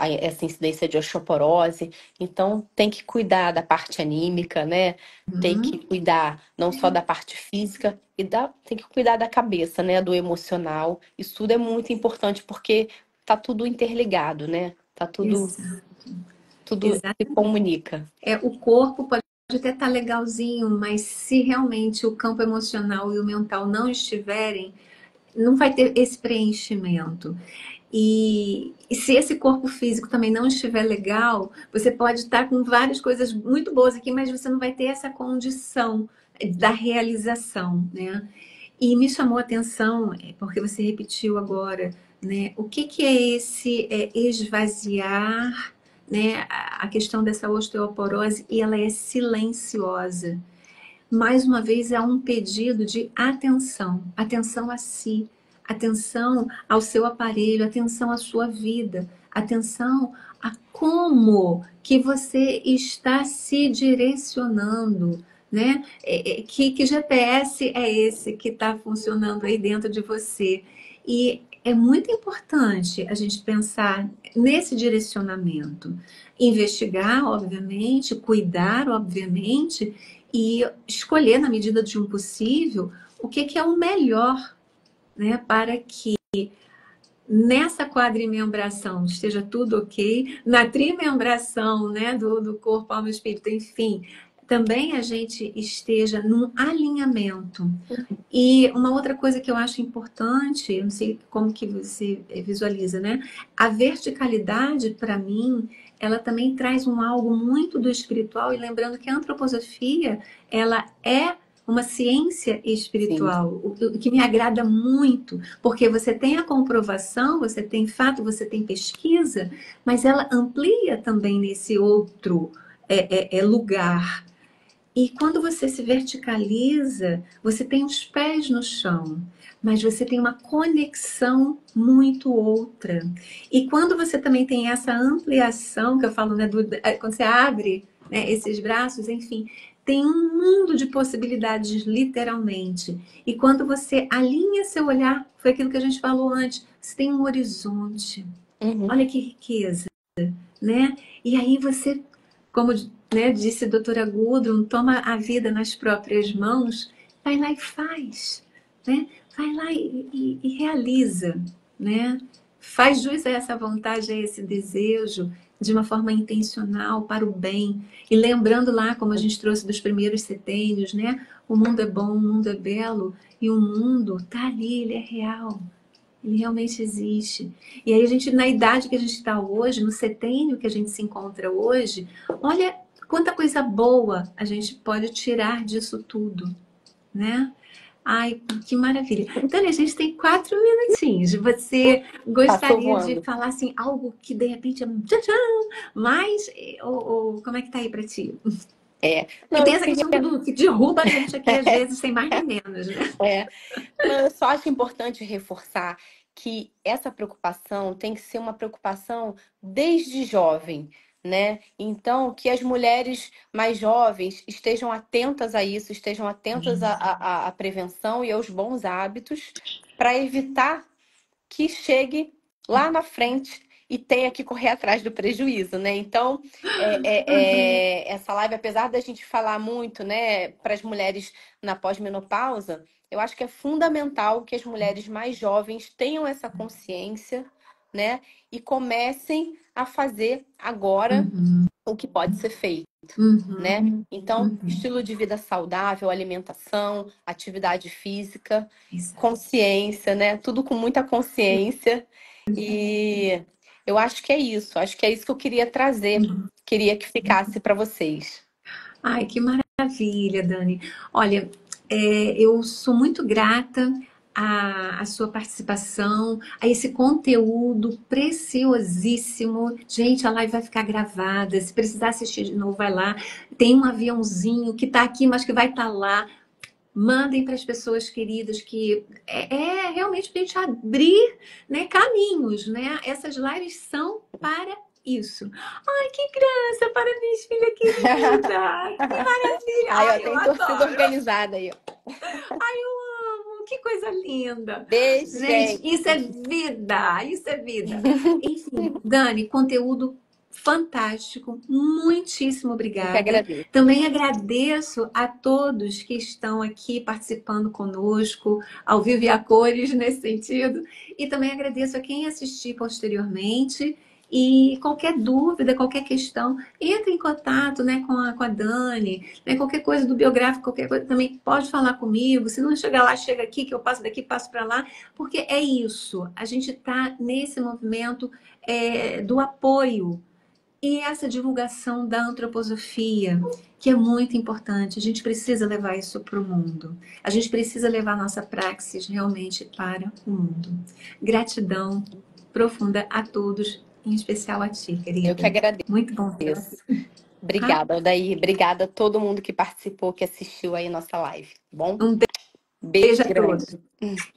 essa incidência de osteoporose. Então, tem que cuidar da parte anímica, né? Tem que cuidar não só da parte física, tem que cuidar da cabeça, né? Do emocional. Isso tudo é muito importante porque tá tudo interligado, né? Tá tudo Exato. se comunica. O corpo pode até estar legalzinho, mas se realmente o campo emocional e o mental não estiverem, não vai ter esse preenchimento. E se esse corpo físico também não estiver legal, você pode estar com várias coisas muito boas aqui, mas você não vai ter essa condição da realização, né? E me chamou a atenção, porque você repetiu agora, né? O que que é esse esvaziar, né? A questão dessa osteoporose, e ela é silenciosa. Mais uma vez, é um pedido de atenção, atenção a si, atenção ao seu aparelho, atenção à sua vida, atenção a como que você está se direcionando, né? Que GPS é esse que está funcionando aí dentro de você? E é muito importante a gente pensar nesse direcionamento, investigar, obviamente, cuidar, obviamente, e escolher, na medida de um possível, o que é o melhor, né, para que nessa quadrimembração esteja tudo ok, na trimembração, né, do corpo, alma e espírito, enfim, também a gente esteja num alinhamento. E uma outra coisa que eu acho importante, eu não sei como que você visualiza, né? A verticalidade, para mim, ela também traz algo muito do espiritual, e lembrando que a antroposofia, ela é uma ciência Sim. espiritual, o que me agrada muito, porque você tem a comprovação, você tem fato, você tem pesquisa, mas ela amplia também nesse outro lugar. E quando você se verticaliza, você tem os pés no chão, mas você tem uma conexão muito outra. E quando você também tem essa ampliação, que eu falo, né, quando você abre, né, esses braços, enfim, tem um mundo de possibilidades, literalmente. E quando você alinha seu olhar, foi aquilo que a gente falou antes, você tem um horizonte. Uhum. Olha que riqueza, né? E aí você, como, né, disse a doutora Gudrun, toma a vida nas próprias mãos, vai lá e faz, né? Vai lá e realiza, né? Faz jus a essa vontade, a esse desejo, de uma forma intencional, para o bem. E lembrando lá, como a gente trouxe dos primeiros setênios, né? O mundo é bom, o mundo é belo, e o mundo tá ali, ele é real. Ele realmente existe. E aí a gente, na idade que a gente está hoje, no setênio que a gente se encontra hoje, olha quanta coisa boa a gente pode tirar disso tudo, né? Ai, que maravilha. Então, a gente tem 4 minutinhos. Você Passou gostaria de voando. falar assim, algo que de repente é tchan, tchan, mais, ou como é que tá aí para ti? É. Porque Não, tem eu essa queria. questão que derruba a gente aqui, às vezes, sem mais nem menos, né? É. Não, eu só acho importante reforçar que essa preocupação tem que ser uma preocupação desde jovem, né? Então, que as mulheres mais jovens estejam atentas a isso, estejam atentas à prevenção e aos bons hábitos para evitar que chegue lá na frente e tenha que correr atrás do prejuízo, né? Então, Uhum, essa live, apesar da gente falar muito, né, para as mulheres na pós-menopausa, eu acho que é fundamental que as mulheres mais jovens tenham essa consciência, né, e comecem a fazer agora uhum, o que pode ser feito, né? uhum, Então, uhum. estilo de vida saudável, alimentação, atividade física, Exato. consciência, né? Tudo com muita consciência. E eu acho que é isso. Acho que é isso que eu queria trazer. Queria que ficasse para vocês. Ai, que maravilha, Dani. Olha, eu sou muito grata à sua participação, a esse conteúdo preciosíssimo. Gente, a live vai ficar gravada. Se precisar assistir de novo, vai lá. Tem um aviãozinho que está aqui, mas que vai estar lá. Mandem para as pessoas queridas que é realmente para a gente abrir, né, caminhos, né? Essas lives são para isso. Ai, que graça! Parabéns, filha querida! Que maravilha! Aí, ó, Ai, eu tem torcida adoro! organizada aí, ó. Ai, eu amo! Que coisa linda! Beijo, Gente, gente. isso é vida! Isso é vida! Enfim, Dani, conteúdo fantástico. Muitíssimo Eu que obrigada. agradeço. Também agradeço a todos que estão aqui participando conosco, ao vivo e a cores nesse sentido. E também agradeço a quem assistir posteriormente. E qualquer dúvida, qualquer questão, entre em contato, né, com a Dani, né, qualquer coisa do biográfico, qualquer coisa também pode falar comigo. Se não chegar lá, chega aqui, que eu passo daqui, passo para lá, porque é isso. A gente está nesse movimento do apoio e essa divulgação da antroposofia, que é muito importante. A gente precisa levar isso para o mundo. A gente precisa levar nossa praxis realmente para o mundo. Gratidão profunda a todos, em especial a ti, Eu que querida. agradeço. Muito bom ter você. Tá? Obrigada, Aldair. Obrigada a todo mundo que participou, que assistiu aí nossa live, tá bom? Um Beijo beijo a grande. todos.